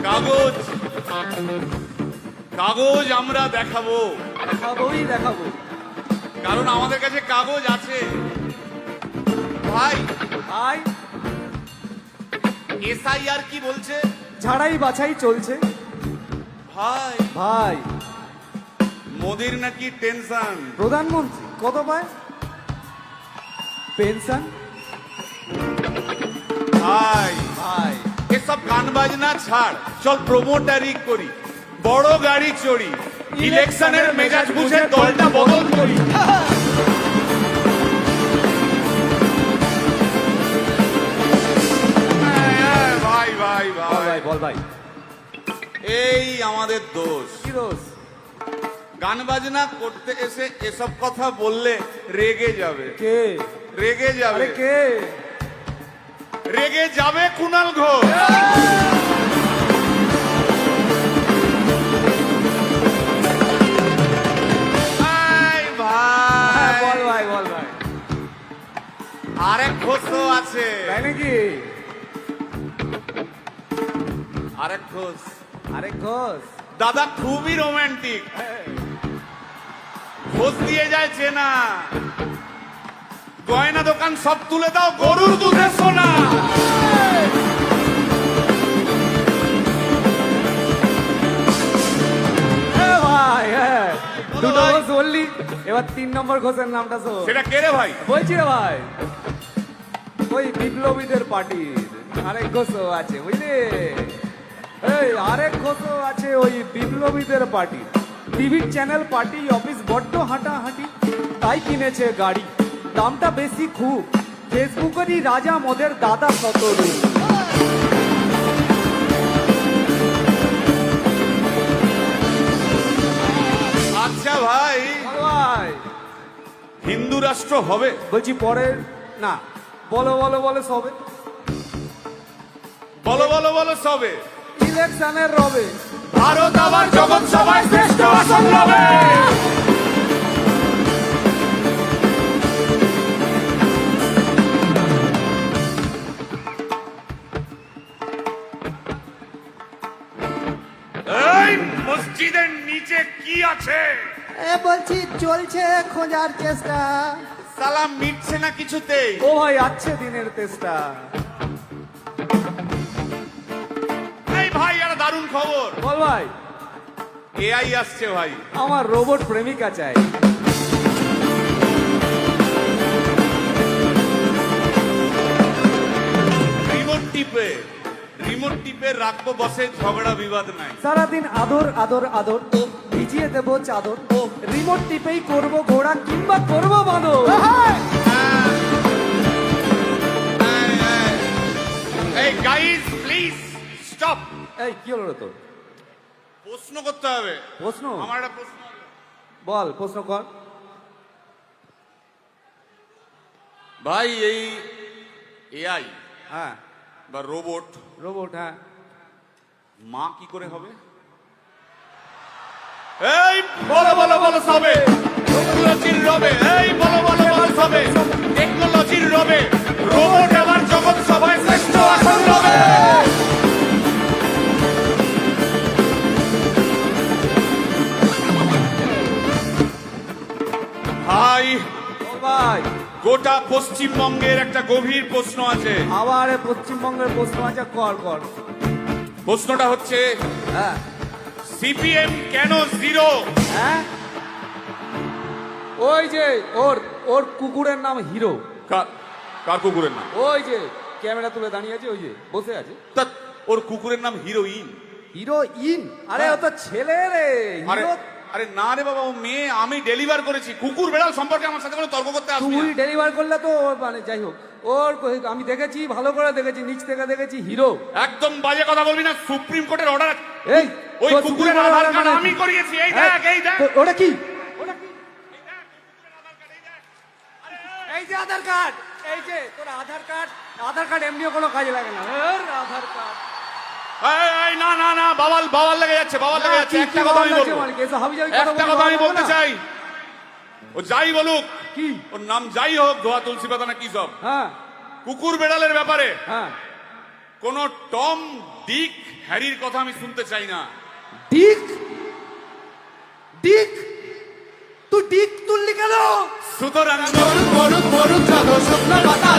কাগজ কাগজ আমরা দেখাবো, দেখাবো, কারণ আমাদের কাছে কাগজ আছে। ভাই ভাই এসআইআর কি বলছে? ঝাড়াই বাছাই চলছে। ভাই ভাই মোদির নাকি টেনশন। প্রধানমন্ত্রী কত পায় পেনশন? ভাই ভাই এসব গান বাজনা ছাড়, চল প্রমোটারি করি, বড় গাড়ি চড়ি, ইলেকশনের মেজাজ বুঝে দলটা বদল করি। ভাই ভাই ভাই বল ভাই, এই আমাদের দোষ। কি দোষ? গান বাজনা করতে এসে এসব কথা বললে রেগে যাবে। কে রেগে যাবে? আরে কে? রেগে যাবে কুণাল ঘোষ। ভাই ভাই বল ভাই, বল ভাই। আরেক ঘোষ তো আছে। তাই নাকি? আরেক ঘোষ আরে ঘোষ দাদা খুবই রোমান্টিক, ঘোষ দিয়ে যায় চেনা, গয়না দোকান সব তুলে দাও, গরুর দুধের সোনা। ভাই, হ্যাঁ দুটো ঘোষ বললি, এবার 3 নম্বর ঘোষের নামটা শোন। সেটা কে রে ভাই? বলছি রে ভাই, ওই বিপ্লবীদের পার্টির আরেক ঘোষও আছে বুঝলি। এই আরেক ঘোষও আছে ওই বিপ্লবীদের পার্টি। টিভির চ্যানেল পার্টি অফিস বড্ড হাঁটাহাঁটি, তাই কিনেছে গাড়ি, দামটা বেশি খুব, ফেসবুকেরই রাজা মদের দাদা শতরূপ। আচ্ছা ভাই, ভাই হিন্দু রাষ্ট্র হবে? বলছি পরে না, বলো বলো বলো সবে, বলো বলো বলো সবে, ইলেকশনের রবে, ভারত আবার জগৎ সভায় শ্রেষ্ঠ আসন লবে। এই মসজিদের নিচে কি আছে? বলছি চলছে খোঁজার চেষ্টা। সালাম মিটছে না কিছুতেই। ও ভাই আছে দিনের তেষ্টা। এই ভাই একটা দারুণ খবর, বল ভাই। এআই আসছে ভাই। আমার রোবট প্রেমিকা চাই। রিমোট টিপে রাখবো বসে, ঝগড়া বিবাদ নাই। সারাদিন আদর আদর আদর, ভিজিয়ে দেবো চাদর, রিমোট টিপেই করবো ঘোড়া কিংবা করবো বাঁদর। এই গাইস প্লিজ স্টপ। এই কি হলো রে তোর? প্রশ্ন করতে হবে। প্রশ্ন? আমার একটা প্রশ্ন। বল প্রশ্ন কর। ভাই এই এআই হ্যাঁ বা রোবট, রোবট, হ্যাঁ মা কি করে হবে? এই বলো বলো বলো সবে, টেকনোলজির রবে। এই বলো বলো বলো সবে, টেকনোলজির রবে, রোবট আবার জগৎ সভায় শ্রেষ্ঠ আসন লবে। ভাই বল ভাই। গোটা পশ্চিমবঙ্গের একটা গভীর প্রশ্ন আছে। আবার পশ্চিমবঙ্গের প্রশ্ন আছে, কর কর। প্রশ্নটা হচ্ছে, হ্যাঁ সিপিএম কেন জিরো? হ্যাঁ ওই যে ওর ওর কুকুরের নাম হিরো। কার কুকুরের নাম? ওই যে ক্যামেরা তুলে দাঁড়িয়ে আছে, ওই যে বসে আছে। তা ওর কুকুরের নাম হিরোইন। হিরোইন? আরে ও তো ছেলে রে। আরে হিরো আরে না রে বাবা, ও মেয়ে। আমি ডেলিভার করেছি। কুকুর বেড়াল সম্পর্কে আমার সাথে কোনো তর্ক করতে আসবি তুই না। ডেলিভার করলে তো মানে যাই হোক, ওর আমি দেখেছি, ভালো করে দেখেছি, নিচ থেকে দেখেছি হিরো। একদম বাজে কথা বলবি না, সুপ্রিম কোর্টের অর্ডার। এই ওই তোর কুকুরের সুপ্রিম আধার কোর্টের কার্ড order আমি মানে- করিয়েছি। এই এই, দেখ, এই দেখ। ওটা কি? ওটা কি? এই যে আধার কার্ড, এই যে তোর আধার কার্ড। আধার কার্ড এমনিও কোনো কাজে লাগে না। আধার কার্ড। এই না না না, বাবাল বাবাল লেগে যাচ্ছে, বাবাল লেগে যাচ্ছে। একটা কথা আমি বলবো, একটা কথা আমি বলতে চাই। ও যাই বলুক, কি ওর নাম যাই হোক, ধোয়া তুলসী পাতা না কি সব, হ্যাঁ কুকুর বেড়ালের ব্যাপারে হ্যাঁ কোন টম ডিক হ্যারির কথা আমি শুনতে চাই না। ডিক ডিক তুই ডিক তুললি কেন? সুতরাং মরুক মরুক মরুক যত শুকনো পাতা